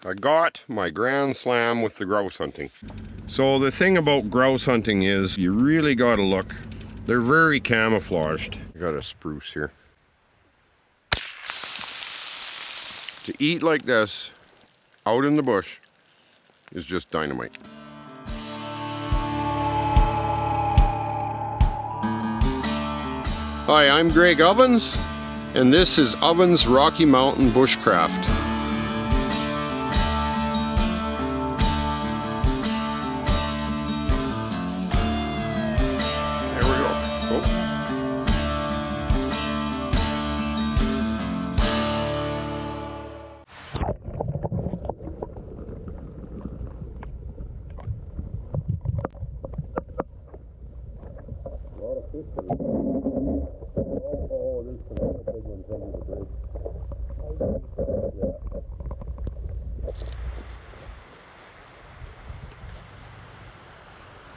I got my grand slam with the grouse hunting. So the thing about grouse hunting is you really got to look. They're very camouflaged. I got a spruce here. To eat like this out in the bush is just dynamite. Hi, I'm Greg Ovens, and this is Ovens Rocky Mountain Bushcraft.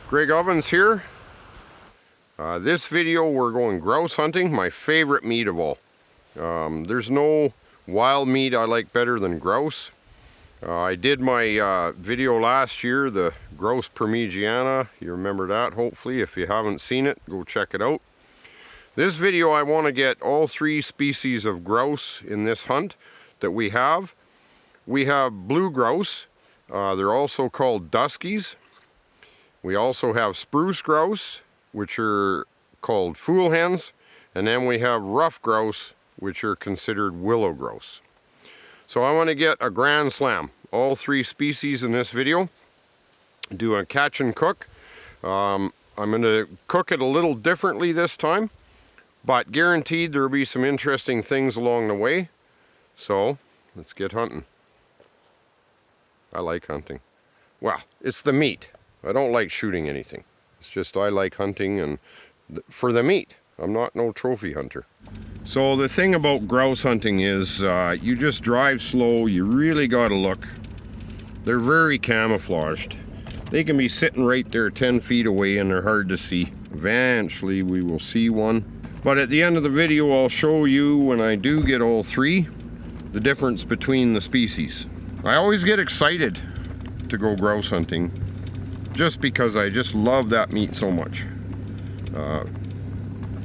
Greg Ovens here. This video we're going grouse hunting, my favorite meat of all. There's no wild meat I like better than grouse. I did my video last year, the grouse parmigiana. You remember that, hopefully. If you haven't seen it, go check it out. This video I want to get all three species of grouse in this hunt that we have. We have blue grouse. They're also called duskies. We also have spruce grouse, which are called fool hens. And then we have rough grouse, which are considered willow grouse. So I want to get a grand slam, all three species in this video. Do a catch and cook. I'm going to cook it a little differently this time, but guaranteed there will be some interesting things along the way. So let's get hunting. I like hunting. Well, it's the meat. I don't like shooting anything. It's just I like hunting and for the meat. I'm not no trophy hunter. So the thing about grouse hunting is you just drive slow. You really got to look. They're very camouflaged. They can be sitting right there 10 feet away and they're hard to see. Eventually we will see one. But at the end of the video I'll show you, when I do get all three, the difference between the species. I always get excited to go grouse hunting just because I just love that meat so much.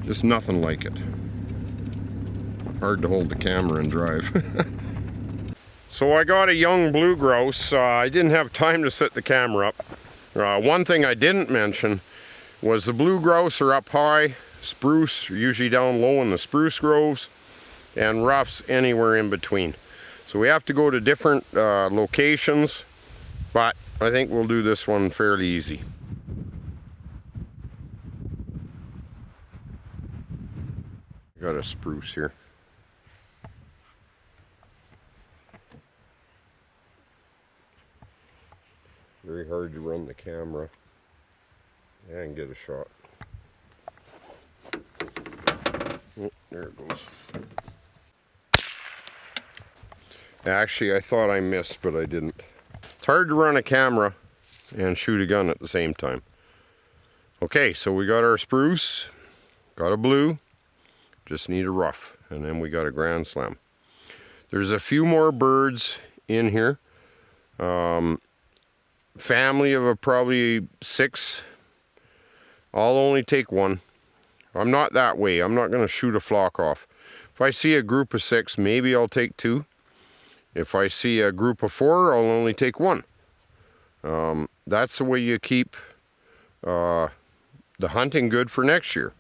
Just nothing like it. Hard to hold the camera and drive. So I got a young blue grouse. I didn't have time to set the camera up. One thing I didn't mention was the blue grouse are up high, spruce are usually down low in the spruce groves, and roughs anywhere in between. So we have to go to different locations, but I think we'll do this one fairly easy. Got a spruce here. Very hard to run the camera and get a shot. Oh, there it goes. Actually, I thought I missed, but I didn't. It's hard to run a camera and shoot a gun at the same time. Okay, so we got our spruce, got a blue, just need a rough, and then we got a grand slam. There's a few more birds in here. Family of probably 6. I'll only take one. I'm not that way. I'm not going to shoot a flock off. If I see a group of 6, maybe I'll take 2. If I see a group of 4, I'll only take 1. That's the way you keep the hunting good for next year.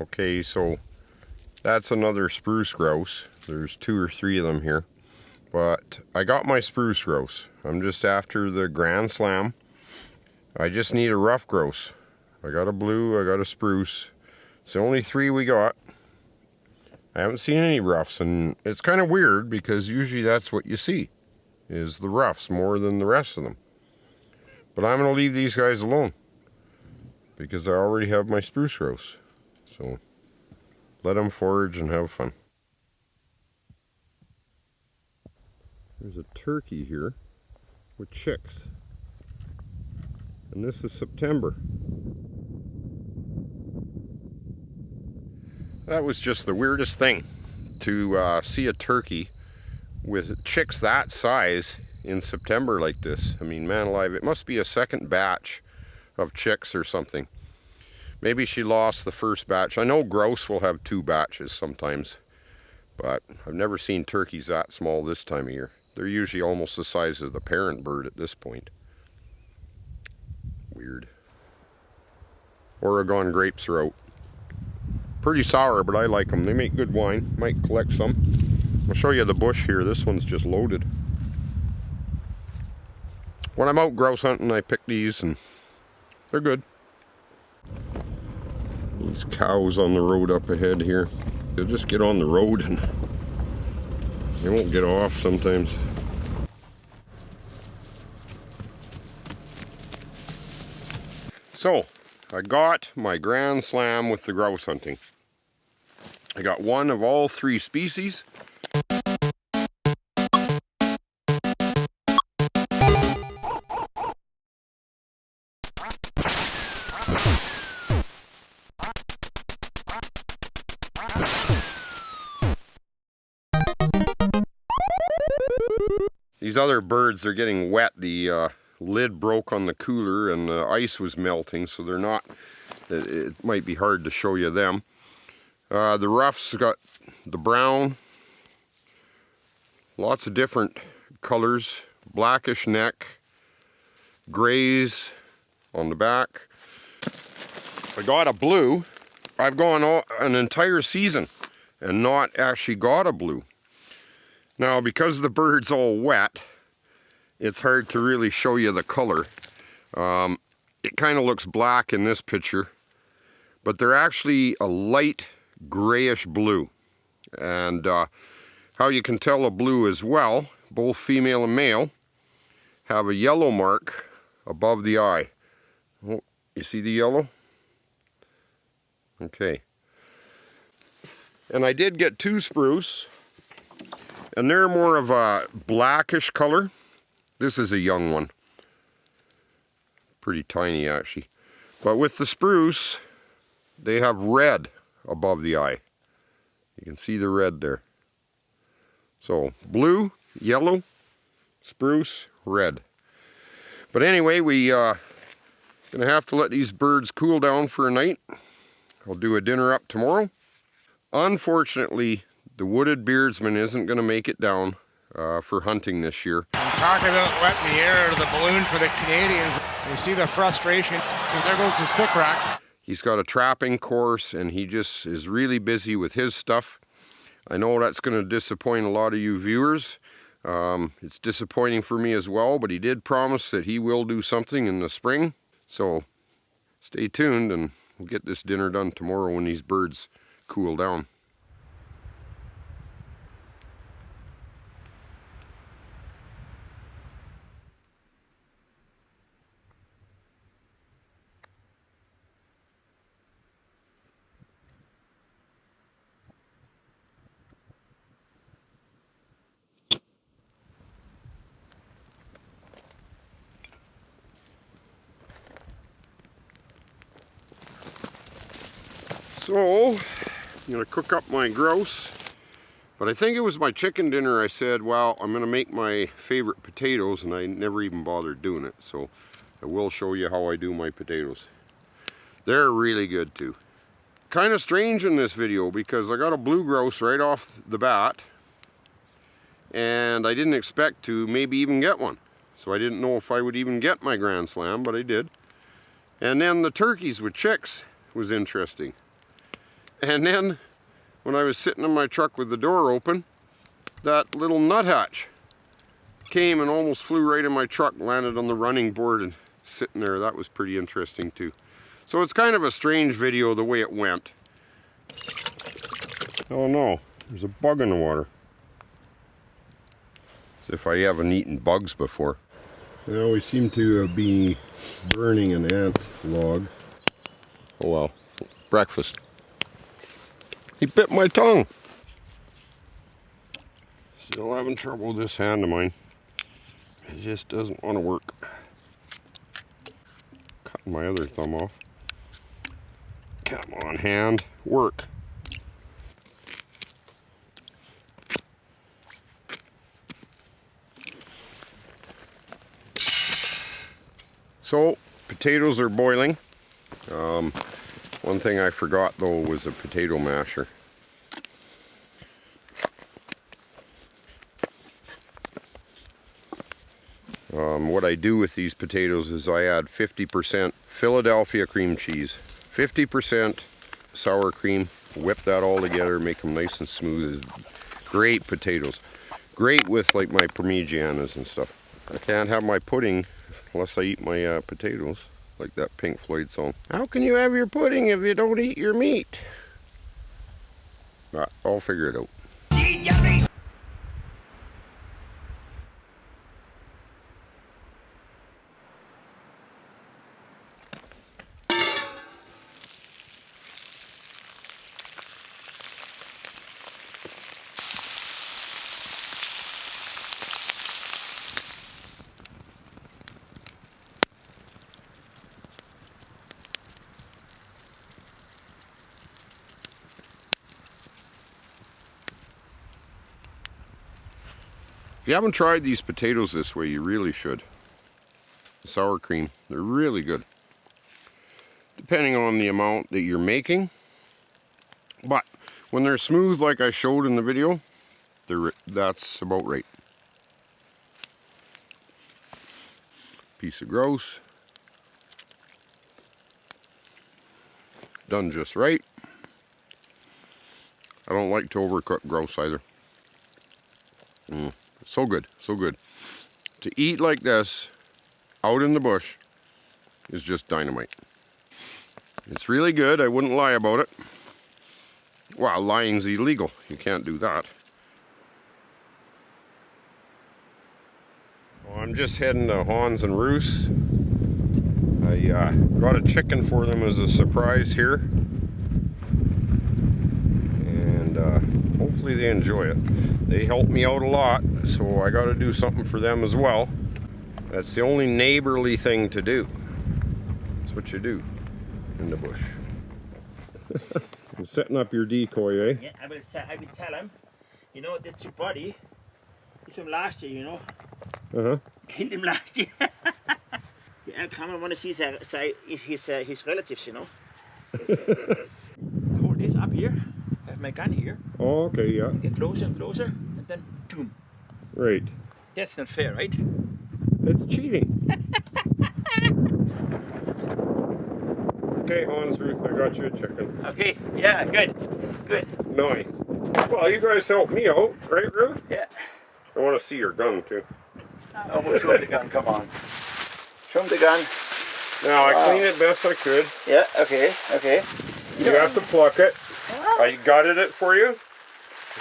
Okay, so that's another spruce grouse. There's 2 or 3 of them here. But I got my spruce grouse. I'm just after the grand slam. I just need a rough grouse. I got a blue, I got a spruce. It's the only 3 we got. I haven't seen any roughs, and it's kind of weird because usually that's what you see, is the roughs more than the rest of them. But I'm going to leave these guys alone because I already have my spruce grouse. So let them forage and have fun. There's a turkey here with chicks. And this is September. That was just the weirdest thing. to see a turkey with chicks that size in September like this. I mean, man alive, it must be a second batch of chicks or something. Maybe she lost the first batch. I know grouse will have 2 batches sometimes, but I've never seen turkeys that small this time of year. They're usually almost the size of the parent bird at this point. Weird. Oregon grapes are out. Pretty sour, but I like them. They make good wine. Might collect some. I'll show you the bush here. This one's just loaded. When I'm out grouse hunting, I pick these and they're good. These cows on the road up ahead here. They'll just get on the road and they won't get off sometimes. So, I got my grand slam with the grouse hunting. I got one of all 3 species. These other birds, they're getting wet. The lid broke on the cooler and the ice was melting, so they're not, it might be hard to show you them. The ruffs got the brown, lots of different colors, blackish neck, grays on the back. I got a blue. I've gone an entire season and not actually got a blue. Now, because the bird's all wet, it's hard to really show you the color. It kind of looks black in this picture, but they're actually a light grayish blue. And how you can tell a blue as well, both female and male have a yellow mark above the eye. Oh, you see the yellow? Okay. And I did get 2 spruce, and they're more of a blackish color. This is a young one. Pretty tiny actually. But with the spruce, they have red above the eye. You can see the red there. So blue, yellow, spruce, red. But anyway, we gonna have to let these birds cool down for a night. I'll do a dinner up tomorrow. Unfortunately, the wooded beardsman isn't gonna make it down for hunting this year. I'm talking about letting the air out of the balloon for the Canadians. You see the frustration. So there goes the stick rack. He's got a trapping course and he just is really busy with his stuff. I know that's going to disappoint a lot of you viewers. It's disappointing for me as well, but he did promise that he will do something in the spring. So stay tuned and we'll get this dinner done tomorrow when these birds cool down. So, I'm going to cook up my grouse, but I think it was my chicken dinner. I said, well, I'm going to make my favorite potatoes, and I never even bothered doing it. So I will show you how I do my potatoes. They're really good too. Kind of strange in this video because I got a blue grouse right off the bat, and I didn't expect to maybe even get one. So I didn't know if I would even get my Grand Slam, but I did. And then the turkeys with chicks was interesting. And then, when I was sitting in my truck with the door open, that little nuthatch came and almost flew right in my truck, landed on the running board and sitting there. That was pretty interesting too. So it's kind of a strange video the way it went. Oh no, there's a bug in the water. As if I haven't eaten bugs before. Now we seem to be burning an ant log. Oh well, breakfast. He bit my tongue. Still having trouble with this hand of mine. It just doesn't want to work. Cutting my other thumb off. Come on, hand, work. So, potatoes are boiling. One thing I forgot though was a potato masher. What I do with these potatoes is I add 50% Philadelphia cream cheese, 50% sour cream, whip that all together, make them nice and smooth. Great potatoes. Great with like my parmigianas and stuff. I can't have my pudding unless I eat my potatoes, like that Pink Floyd song. How can you have your pudding if you don't eat your meat? I'll figure it out. If you haven't tried these potatoes this way, you really should. Sour cream, they're really good. Depending on the amount that you're making. But when they're smooth like I showed in the video, that's about right. Piece of grouse. Done just right. I don't like to overcook grouse either. So good, so good. To eat like this, out in the bush, is just dynamite. It's really good, I wouldn't lie about it. Well, lying's illegal, you can't do that. Well, I'm just heading to Hans and Roos. I got a chicken for them as a surprise here. And hopefully they enjoy it. They help me out a lot, so I got to do something for them as well. That's the only neighborly thing to do. That's what you do in the bush. I'm setting up your decoy, eh? Yeah, I will tell him, you know, that's your buddy. He's from last year, you know. Uh-huh. Killed him last year. Yeah, come and want to see his relatives, you know. Hold this up here. I have my gun here. Oh, okay, yeah. Get closer and closer, and then boom. Right. That's not fair, right? It's cheating. Okay, Hans, Ruth, I got you a chicken. Okay, yeah, good. Good. Nice. Well, you guys helped me out, right, Ruth? Yeah. I want to see your gun, too. Oh, we'll show him the gun, come on. Show him the gun. Now, I cleaned it best I could. Yeah, okay, okay. You have to pluck it. I gutted it for you.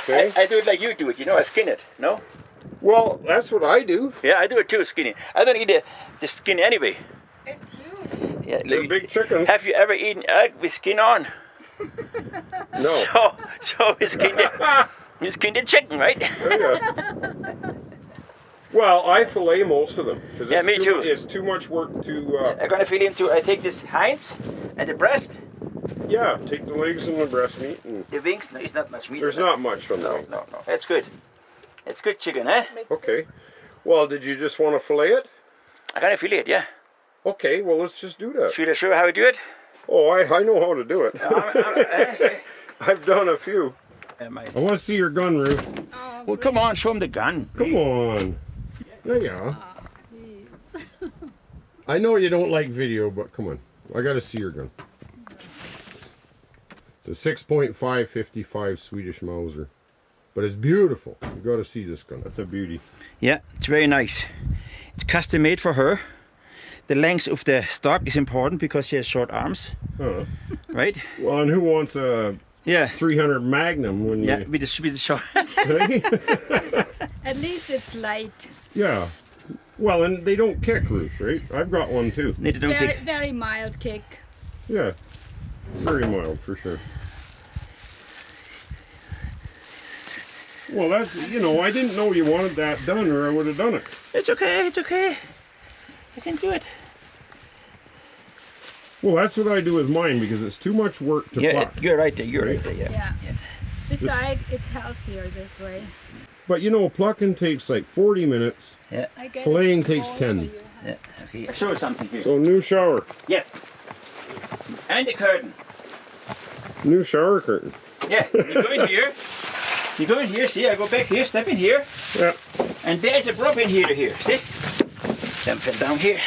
Okay. I do it like you do it, you know, I skin it, no? Well, that's what I do. Yeah, I do it too, skinny. I don't eat the skin anyway. It's huge. Yeah, They're big chickens. Have you ever eaten egg with skin on? No. So you skin the chicken, right? Yeah. Well, I fillet most of them. Yeah, me too. It's too much work to... I'm gonna fill into, I take this hinds and the breast. Yeah, take the legs and the breast meat. And the wings, no, it's not much meat. There's not much on that. No. It's good. It's good chicken, eh? Okay. Well, did you just want to fillet it? I'm gonna fillet it, yeah. Okay, well, let's just do that. Should I show you how I do it? Oh, I know how to do it. I've done a few. I want to see your gun, Ruth. Oh, well, come on, show him the gun. Come on. There you are. I know you don't like video, but come on. I got to see your gun. It's a 6.5 55 Swedish Mauser. But it's beautiful. You got to see this gun. That's a beauty. Yeah, it's very nice. It's custom made for her. The length of the stock is important because she has short arms. Huh. Right? Well, and who wants a 300 Magnum when you... Yeah, with the short. At least it's light. Yeah. Well, and they don't kick, Ruth, right? I've got one too. They don't kick. Very mild kick. Yeah. Very mild, for sure. Well, that's, you know, I didn't know you wanted that done or I would have done it. It's okay, it's okay. I can do it. Well, that's what I do with mine because it's too much work to pluck. You're right there, yeah. Besides, it's healthier this way. But you know, plucking takes like 40 minutes. Yeah. Filleting takes 10. Yeah, okay. I'll show you something here. So new shower. Yes. And the curtain. New shower curtain. Yeah, you go in here. You go in here, see, I go back here, step in here. Yeah. And there's a rope in here to here, see? Then put down here.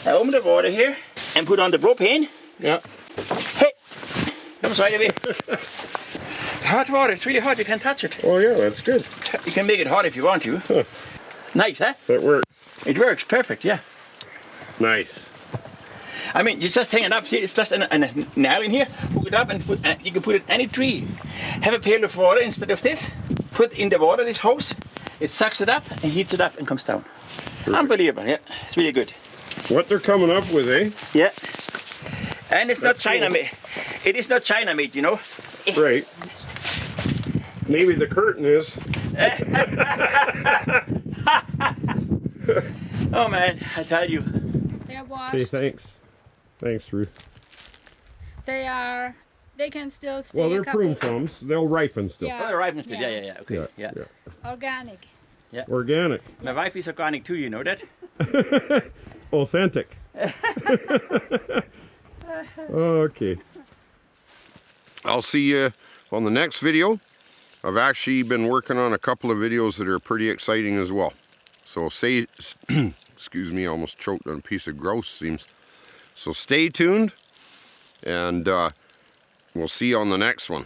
I open the water here and put on the rope in. Yeah. Hey! Come right away. Hot water, it's really hot, you can't touch it. Oh yeah, that's good. You can make it hot if you want to. Huh. Nice, huh? That works. It works, perfect, yeah. Nice. I mean, you just hang it up, see, it's just a nail in here, hook it up and put, you can put it any tree. Have a pail of water instead of this, put in the water this hose, it sucks it up and heats it up and comes down. Perfect. Unbelievable, yeah, it's really good. What they're coming up with, eh? Yeah. And it's not That's China cool. made, it is not China made, you know. Right. Maybe the curtain is. Oh man, I tell you. They're washed. Okay, thanks. Thanks, Ruth. They can still stay Well, a they're couple. prune plums. They'll ripen still. Yeah. Oh, the ripeness, yeah, Yeah. yeah, okay, yeah. Organic. Organic. My wife is organic too, you know that? Authentic. Okay. I'll see you on the next video. I've actually been working on a couple of videos that are pretty exciting as well. So excuse me, I almost choked on a piece of grouse seams. So stay tuned, and we'll see you on the next one.